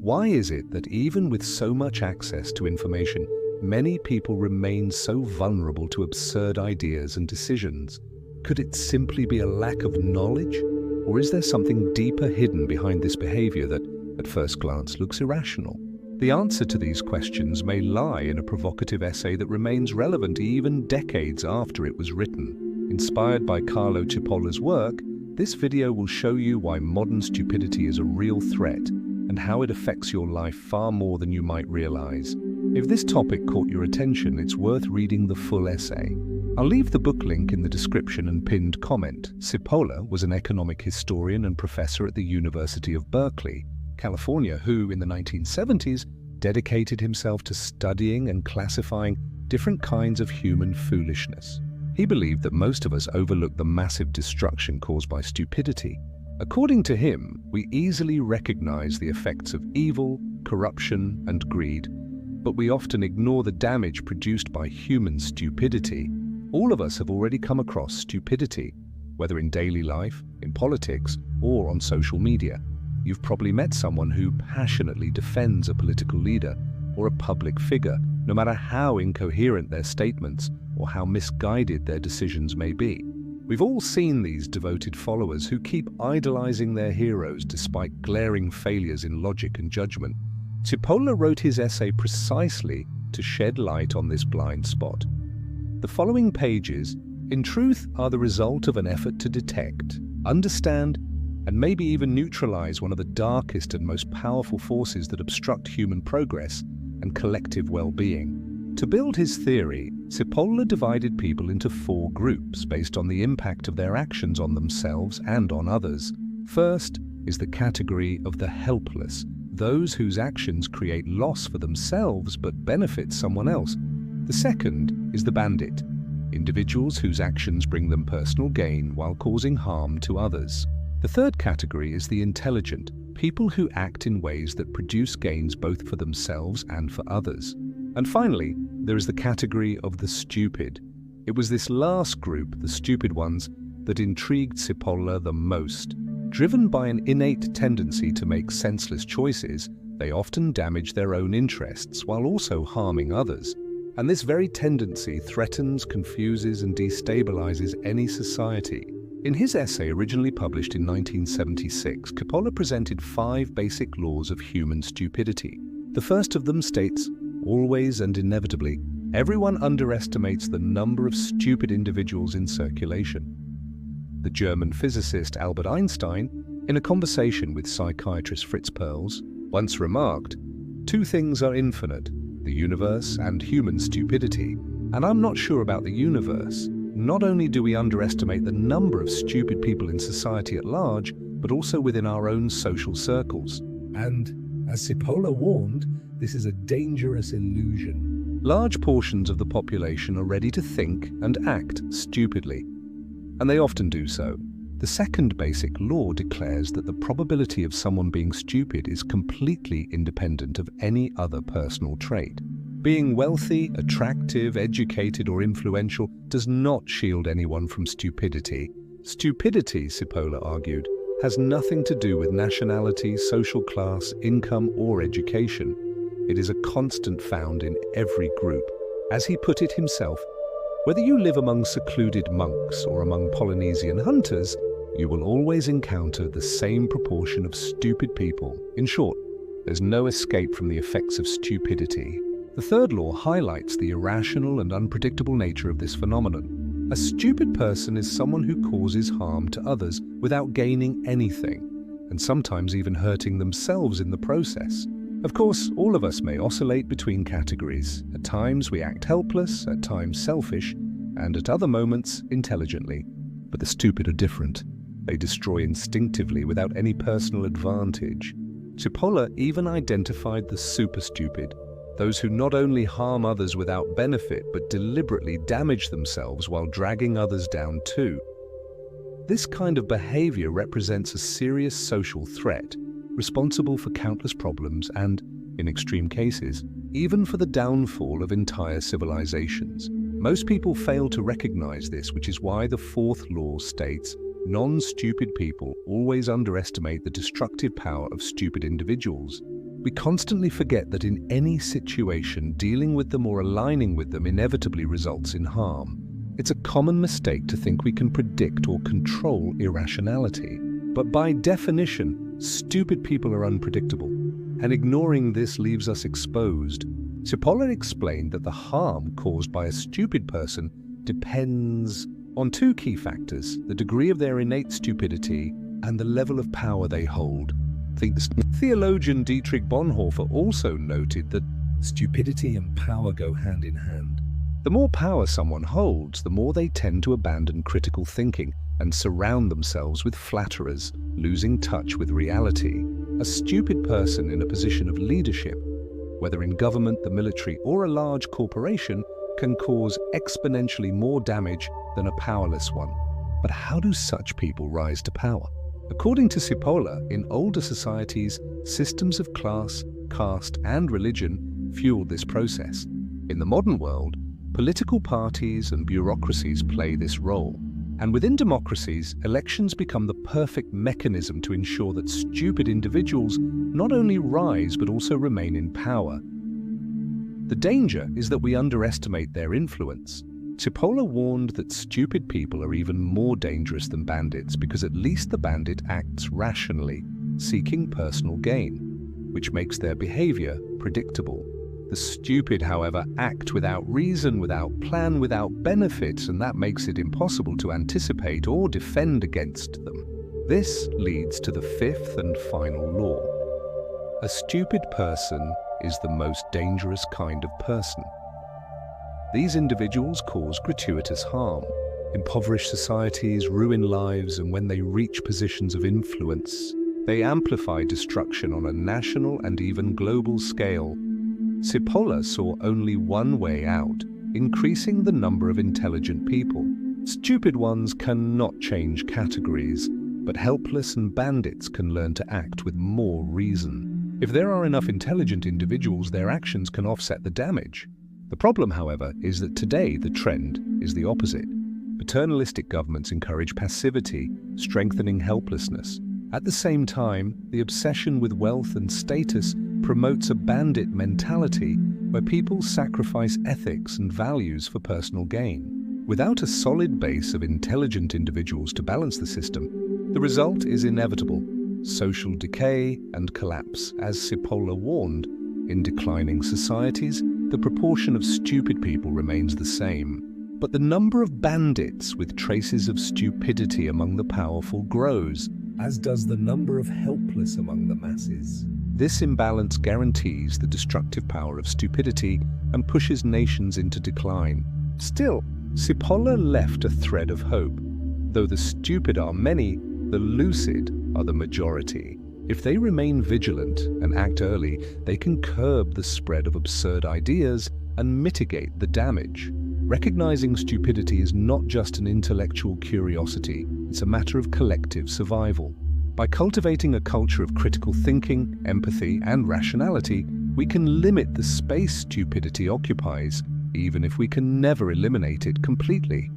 Why is it that even with so much access to information, many people remain so vulnerable to absurd ideas and decisions? Could it simply be a lack of knowledge? Or is there something deeper hidden behind this behavior that, at first glance, looks irrational? The answer to these questions may lie in a provocative essay that remains relevant even decades after it was written. Inspired by Carlo Cipolla's work, this video will show you why modern stupidity is a real threat and how it affects your life far more than you might realize. If this topic caught your attention, it's worth reading the full essay. I'll leave the book link in the description and pinned comment. Cipolla was an economic historian and professor at the University of Berkeley, California, who, in the 1970s, dedicated himself to studying and classifying different kinds of human foolishness. He believed that most of us overlook the massive destruction caused by stupidity. According to him, we easily recognize the effects of evil, corruption, and greed, but we often ignore the damage produced by human stupidity. All of us have already come across stupidity, whether in daily life, in politics, or on social media. You've probably met someone who passionately defends a political leader or a public figure, no matter how incoherent their statements or how misguided their decisions may be. We've all seen these devoted followers who keep idolizing their heroes despite glaring failures in logic and judgment. Cipolla wrote his essay precisely to shed light on this blind spot. The following pages, in truth, are the result of an effort to detect, understand, and maybe even neutralize one of the darkest and most powerful forces that obstruct human progress and collective well-being. To build his theory, Cipolla divided people into 4 groups based on the impact of their actions on themselves and on others. First is the category of the helpless, those whose actions create loss for themselves but benefit someone else. The second is the bandit, individuals whose actions bring them personal gain while causing harm to others. The third category is the intelligent, people who act in ways that produce gains both for themselves and for others. And finally, there is the category of the stupid. It was this last group, the stupid ones, that intrigued Cipolla the most. Driven by an innate tendency to make senseless choices, they often damage their own interests while also harming others. And this very tendency threatens, confuses, and destabilizes any society. In his essay, originally published in 1976, Cipolla presented 5 basic laws of human stupidity. The first of them states, always and inevitably, everyone underestimates the number of stupid individuals in circulation. The German physicist Albert Einstein, in a conversation with psychiatrist Fritz Perls, once remarked, "Two things are infinite, the universe and human stupidity. And I'm not sure about the universe. Not only do we underestimate the number of stupid people in society at large, but also within our own social circles." And, as Cipolla warned, this is a dangerous illusion. Large portions of the population are ready to think and act stupidly, and they often do so. The second basic law declares that the probability of someone being stupid is completely independent of any other personal trait. Being wealthy, attractive, educated, or influential does not shield anyone from stupidity. Stupidity, Cipolla argued, has nothing to do with nationality, social class, income, or education. It is a constant found in every group. As he put it himself, whether you live among secluded monks or among Polynesian hunters, you will always encounter the same proportion of stupid people. In short, there's no escape from the effects of stupidity. The third law highlights the irrational and unpredictable nature of this phenomenon. A stupid person is someone who causes harm to others without gaining anything, and sometimes even hurting themselves in the process. Of course, all of us may oscillate between categories. At times we act helpless, at times selfish, and at other moments intelligently. But the stupid are different. They destroy instinctively without any personal advantage. Cipolla even identified the super stupid, those who not only harm others without benefit, but deliberately damage themselves while dragging others down too. This kind of behavior represents a serious social threat, responsible for countless problems and, in extreme cases, even for the downfall of entire civilizations. Most people fail to recognize this, which is why the fourth law states, non-stupid people always underestimate the destructive power of stupid individuals. We constantly forget that in any situation, dealing with them or aligning with them inevitably results in harm. It's a common mistake to think we can predict or control irrationality. But by definition, stupid people are unpredictable, and ignoring this leaves us exposed. Cipolla explained that the harm caused by a stupid person depends on two key factors: the degree of their innate stupidity and the level of power they hold. Theologian Dietrich Bonhoeffer also noted that stupidity and power go hand in hand. The more power someone holds, the more they tend to abandon critical thinking and surround themselves with flatterers, losing touch with reality. A stupid person in a position of leadership, whether in government, the military, or a large corporation, can cause exponentially more damage than a powerless one. But how do such people rise to power? According to Cipolla, in older societies, systems of class, caste, and religion fueled this process. In the modern world, political parties and bureaucracies play this role. And within democracies, elections become the perfect mechanism to ensure that stupid individuals not only rise but also remain in power. The danger is that we underestimate their influence. Cipolla warned that stupid people are even more dangerous than bandits because at least the bandit acts rationally, seeking personal gain, which makes their behavior predictable. The stupid, however, act without reason, without plan, without benefit, and that makes it impossible to anticipate or defend against them. This leads to the fifth and final law. A stupid person is the most dangerous kind of person. These individuals cause gratuitous harm, impoverish societies, ruin lives, and when they reach positions of influence, they amplify destruction on a national and even global scale. Cipolla saw only one way out: increasing the number of intelligent people. Stupid ones cannot change categories, but helpless and bandits can learn to act with more reason. If there are enough intelligent individuals, their actions can offset the damage. The problem, however, is that today the trend is the opposite. Paternalistic governments encourage passivity, strengthening helplessness. At the same time, the obsession with wealth and status promotes a bandit mentality where people sacrifice ethics and values for personal gain. Without a solid base of intelligent individuals to balance the system, the result is inevitable: social decay and collapse. As Cipolla warned, in declining societies, the proportion of stupid people remains the same, but the number of bandits with traces of stupidity among the powerful grows, as does the number of helpless among the masses. This imbalance guarantees the destructive power of stupidity and pushes nations into decline. Still, Cipolla left a thread of hope. Though the stupid are many, the lucid are the majority. If they remain vigilant and act early, they can curb the spread of absurd ideas and mitigate the damage. Recognizing stupidity is not just an intellectual curiosity, it's a matter of collective survival. By cultivating a culture of critical thinking, empathy, and rationality, we can limit the space stupidity occupies, even if we can never eliminate it completely.